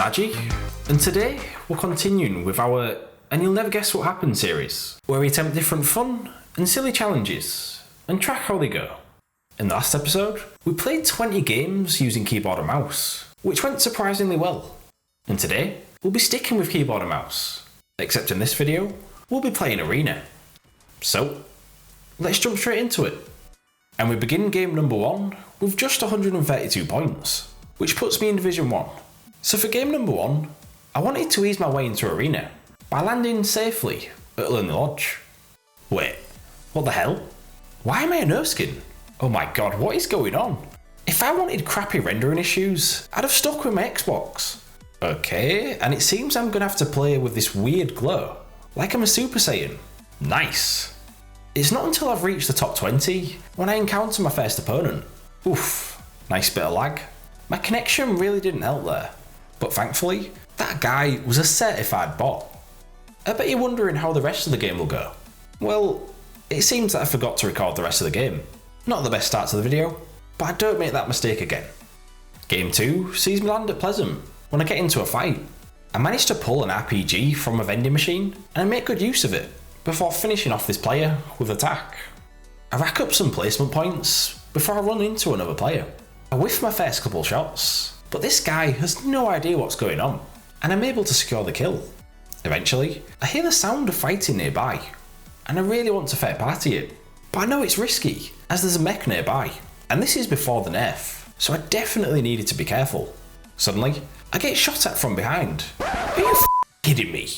Saji, and today we're continuing with our And You'll Never Guess What Happened series, where we attempt different fun and silly challenges and track how they go. In the last episode, we played 20 games using keyboard and mouse, which went surprisingly well. And today, we'll be sticking with keyboard and mouse, except in this video, we'll be playing Arena. So, let's jump straight into it. And we begin game number 1 with just 132 points, which puts me in Division 1. So for game number 1, I wanted to ease my way into Arena by landing safely at Lonely Lodge. Wait, what the hell? Why am I a no-skin? Oh my god, what is going on? If I wanted crappy rendering issues, I'd have stuck with my Xbox. Okay, and it seems I'm gonna have to play with this weird glow, like I'm a Super Saiyan. Nice. It's not until I've reached the top 20 when I encounter my first opponent. Oof, nice bit of lag. My connection really didn't help there, but thankfully, that guy was a certified bot. I bet you're wondering how the rest of the game will go. Well, it seems that I forgot to record the rest of the game. Not the best start to the video, but I don't make that mistake again. Game 2 sees me land at Pleasant when I get into a fight. I managed to pull an RPG from a vending machine and I make good use of it before finishing off this player with attack. I rack up some placement points before I run into another player. I whiff my first couple shots, but this guy has no idea what's going on, and I'm able to secure the kill. Eventually, I hear the sound of fighting nearby, and I really want to third party it, but I know it's risky, as there's a mech nearby, and this is before the nerf, so I definitely needed to be careful. Suddenly, I get shot at from behind. Are you kidding me?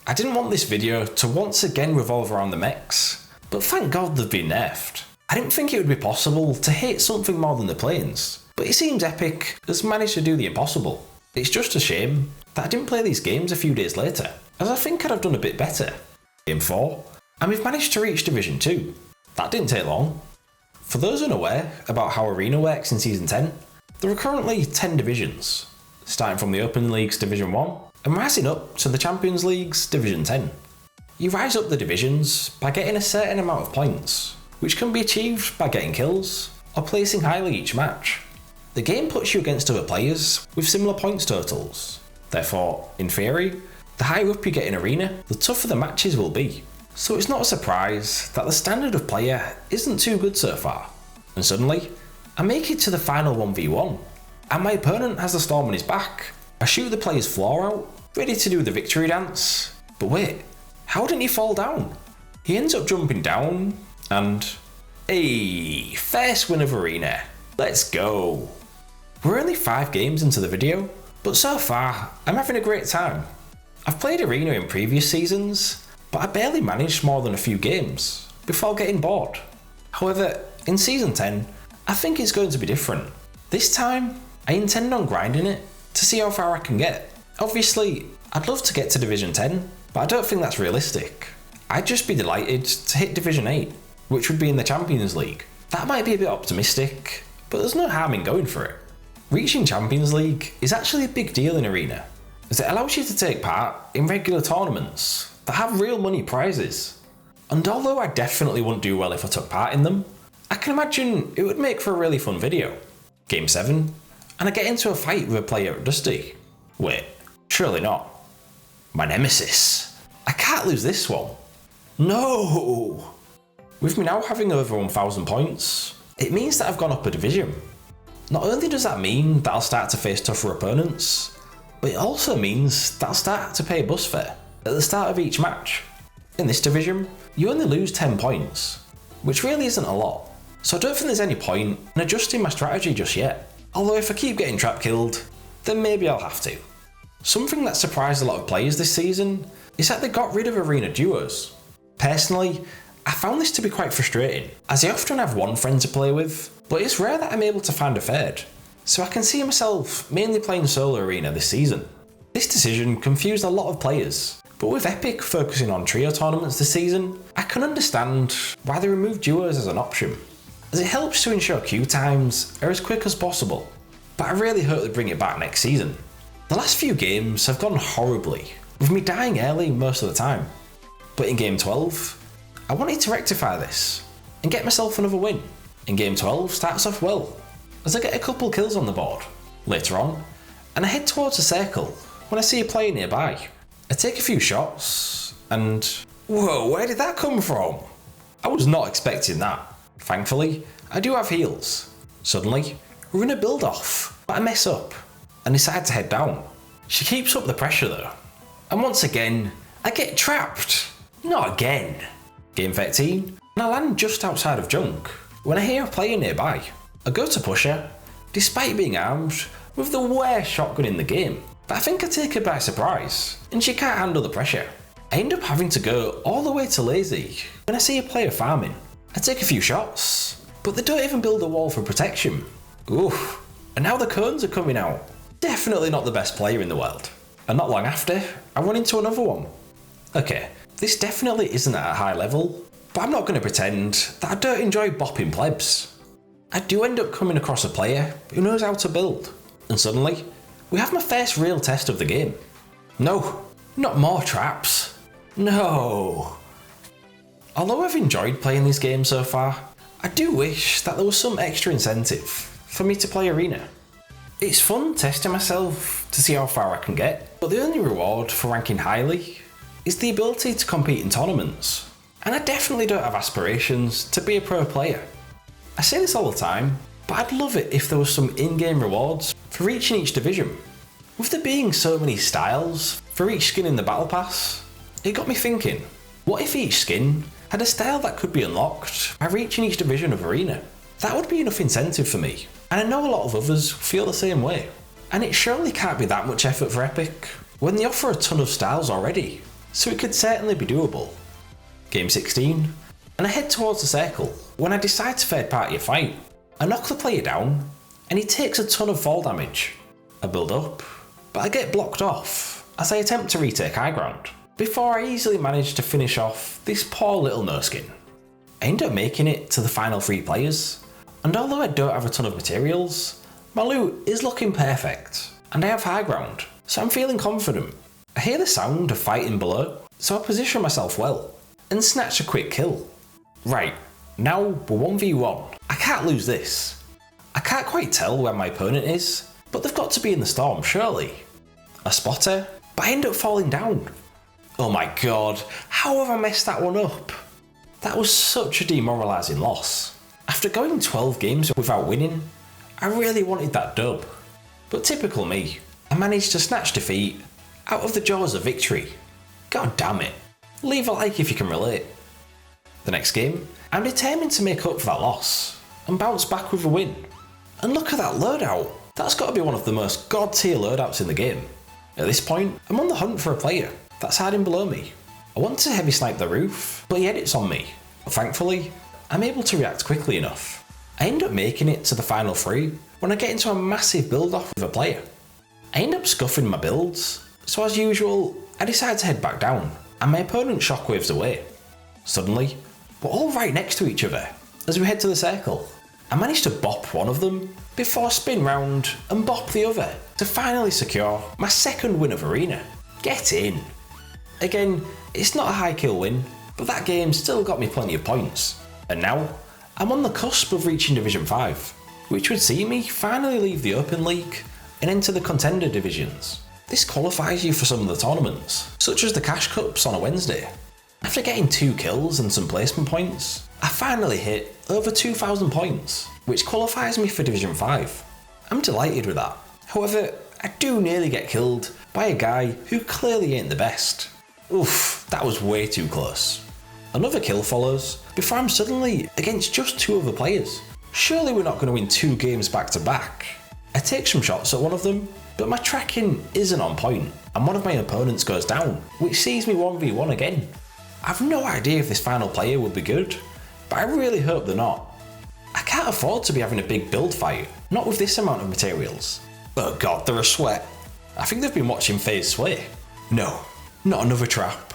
I didn't want this video to once again revolve around the mechs, but thank god they've been nerfed. I didn't think it would be possible to hit something more than the planes, but it seems Epic has managed to do the impossible. It's just a shame that I didn't play these games a few days later, as I think I'd have done a bit better. Game 4, and we've managed to reach Division 2. That didn't take long. For those unaware about how Arena works in Season 10, there are currently 10 divisions, starting from the Open League's Division 1 and rising up to the Champions League's Division 10. You rise up the divisions by getting a certain amount of points, which can be achieved by getting kills or placing highly each match. The game puts you against other players with similar points totals. Therefore, in theory, the higher up you get in Arena, the tougher the matches will be. So it's not a surprise that the standard of player isn't too good so far. And suddenly, I make it to the final 1v1, and my opponent has the storm on his back. I shoot the player's floor out, ready to do the victory dance. But wait, how didn't he fall down? He ends up jumping down, and hey, first win of Arena. Let's go. We're only 5 games into the video, but so far, I'm having a great time. I've played Arena in previous seasons, but I barely managed more than a few games before getting bored. However, in Season 10, I think it's going to be different. This time, I intend on grinding it to see how far I can get. Obviously, I'd love to get to Division 10, but I don't think that's realistic. I'd just be delighted to hit Division 8, which would be in the Champions League. That might be a bit optimistic, but there's no harm in going for it. Reaching Champions League is actually a big deal in Arena, as it allows you to take part in regular tournaments that have real money prizes. And although I definitely wouldn't do well if I took part in them, I can imagine it would make for a really fun video. Game 7, and I get into a fight with a player at Dusty. Wait, surely not. My nemesis. I can't lose this one. No! With me now having over 1,000 points, it means that I've gone up a division. Not only does that mean that I'll start to face tougher opponents, but it also means that I'll start to pay bus fare at the start of each match. In this division, you only lose 10 points, which really isn't a lot, so I don't think there's any point in adjusting my strategy just yet. Although if I keep getting trap killed, then maybe I'll have to. Something that surprised a lot of players this season is that they got rid of Arena duos. Personally, I found this to be quite frustrating, as I often have one friend to play with, but it's rare that I'm able to find a third, so I can see myself mainly playing solo Arena this season. This decision confused a lot of players, but with Epic focusing on trio tournaments this season, I can understand why they removed duos as an option, as it helps to ensure queue times are as quick as possible, but I really hope they bring it back next season. The last few games have gone horribly, with me dying early most of the time, but in Game 12, I wanted to rectify this and get myself another win. And Game 12 starts off well, as I get a couple kills on the board. Later on, and I head towards the circle when I see a player nearby. I take a few shots, and whoa, where did that come from? I was not expecting that. Thankfully, I do have heals. Suddenly, we're in a build off, but I mess up and decide to head down. She keeps up the pressure though, and once again, I get trapped. Not again. Game 13, and I land just outside of junk when I hear a player nearby. I go to push her, despite being armed with the worst shotgun in the game, but I think I take her by surprise, and she can't handle the pressure. I end up having to go all the way to lazy when I see a player farming. I take a few shots, but they don't even build a wall for protection. Oof, and now the cones are coming out. Definitely not the best player in the world. And not long after, I run into another one. Okay, this definitely isn't at a high level, but I'm not going to pretend that I don't enjoy bopping plebs. I do end up coming across a player who knows how to build, and suddenly, we have my first real test of the game. No, not more traps. No. Although I've enjoyed playing this game so far, I do wish that there was some extra incentive for me to play Arena. It's fun testing myself to see how far I can get, but the only reward for ranking highly is the ability to compete in tournaments, and I definitely don't have aspirations to be a pro player. I say this all the time, but I'd love it if there was some in-game rewards for reaching each division. With there being so many styles for each skin in the battle pass, it got me thinking, what if each skin had a style that could be unlocked by reaching each division of Arena? That would be enough incentive for me, and I know a lot of others feel the same way. And it surely can't be that much effort for Epic when they offer a ton of styles already, so it could certainly be doable. Game 16, and I head towards the circle when I decide to third party a fight. I knock the player down, and he takes a ton of fall damage. I build up, but I get blocked off as I attempt to retake high ground, before I easily manage to finish off this poor little no-skin. I end up making it to the final 3 players, and although I don't have a ton of materials, my loot is looking perfect, and I have high ground, so I'm feeling confident. I hear the sound of fighting below, so I position myself well, and snatch a quick kill. Right, now we're 1v1. I can't lose this. I can't quite tell where my opponent is, but they've got to be in the storm, surely. I spot her, but I end up falling down. Oh my god, how have I messed that one up? That was such a demoralising loss. After going 12 games without winning, I really wanted that dub. But typical me, I managed to snatch defeat out of the jaws of victory. God damn it. Leave a like if you can relate. The next game, I'm determined to make up for that loss and bounce back with a win. And look at that loadout. That's got to be one of the most god tier loadouts in the game. At this point, I'm on the hunt for a player that's hiding below me. I want to heavy snipe the roof, but he edits on me. But thankfully, I'm able to react quickly enough. I end up making it to the final 3 when I get into a massive build off with a player. I end up scuffing my builds, so as usual, I decide to head back down, and my opponent shockwaves away. Suddenly, we're all right next to each other as we head to the circle. I manage to bop one of them before spin round and bop the other to finally secure my second win of Arena. Get in! Again, it's not a high kill win, but that game still got me plenty of points. And now, I'm on the cusp of reaching Division 5, which would see me finally leave the Open League and enter the Contender divisions. This qualifies you for some of the tournaments, such as the Cash Cups on a Wednesday. After getting 2 kills and some placement points, I finally hit over 2,000 points, which qualifies me for Division 5. I'm delighted with that. However, I do nearly get killed by a guy who clearly ain't the best. Oof, that was way too close. Another kill follows before I'm suddenly against just 2 other players. Surely we're not going to win 2 games back to back. I take some shots at one of them, but my tracking isn't on point, and one of my opponents goes down, which sees me 1v1 again. I've no idea if this final player will be good, but I really hope they're not. I can't afford to be having a big build fight, not with this amount of materials. Oh god, they're a sweat. I think they've been watching FaZe Sway. No, not another trap.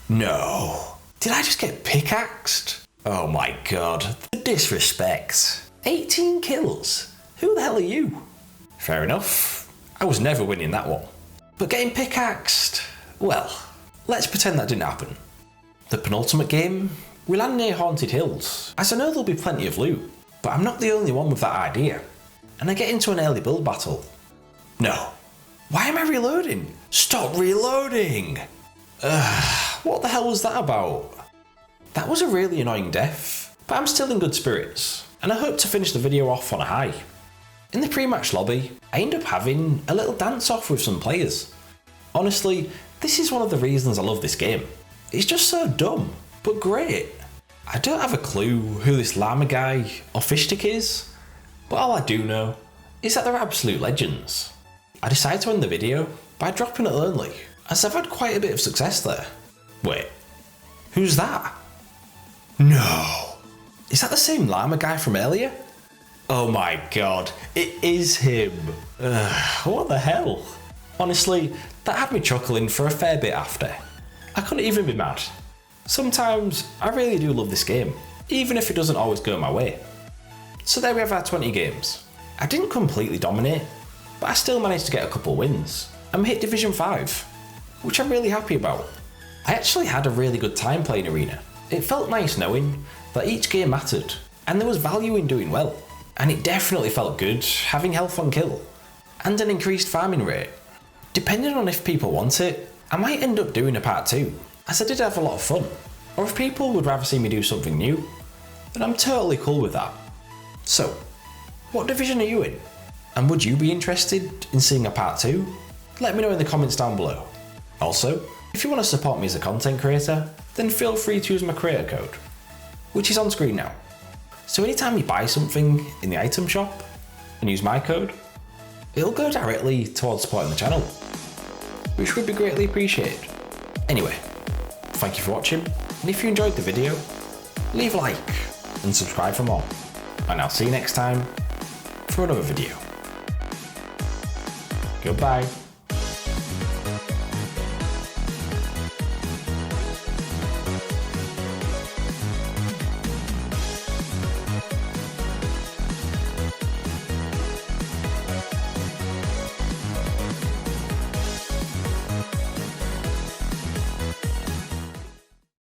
No. Did I just get pickaxed? Oh my god, the disrespect. 18 kills? Who the hell are you? Fair enough, I was never winning that one. But getting pickaxed? Well, let's pretend that didn't happen. The penultimate game, we land near Haunted Hills, as I know there'll be plenty of loot, but I'm not the only one with that idea, and I get into an early build battle. No, Why am I reloading? Stop reloading! What the hell was that about? That was a really annoying death, but I'm still in good spirits, and I hope to finish the video off on a high. In the pre-match lobby, I end up having a little dance-off with some players. Honestly, this is one of the reasons I love this game. It's just so dumb, but great. I don't have a clue who this llama guy or Fishstick is, but all I do know is that they're absolute legends. I decided to end the video by dropping it lonely, as I've had quite a bit of success there. Wait, who's that? No! Is that the same llama guy from earlier? Oh my god, it is him! What the hell? Honestly, that had me chuckling for a fair bit after. I couldn't even be mad. Sometimes I really do love this game, even if it doesn't always go my way. So there we have our 20 games. I didn't completely dominate, but I still managed to get a couple wins and hit Division 5, which I'm really happy about. I actually had a really good time playing Arena. It felt nice knowing that each game mattered and there was value in doing well. And it definitely felt good having health on kill and an increased farming rate. Depending on if people want it, I might end up doing a part 2, as I did have a lot of fun. Or if people would rather see me do something new, then I'm totally cool with that. So, what division are you in? And would you be interested in seeing a part 2? Let me know in the comments down below. Also, if you want to support me as a content creator, then feel free to use my creator code, which is on screen now. So anytime you buy something in the item shop and use my code, it'll go directly towards supporting the channel, which would be greatly appreciated. Anyway, thank you for watching, and if you enjoyed the video, leave a like and subscribe for more. And I'll see you next time for another video. Goodbye.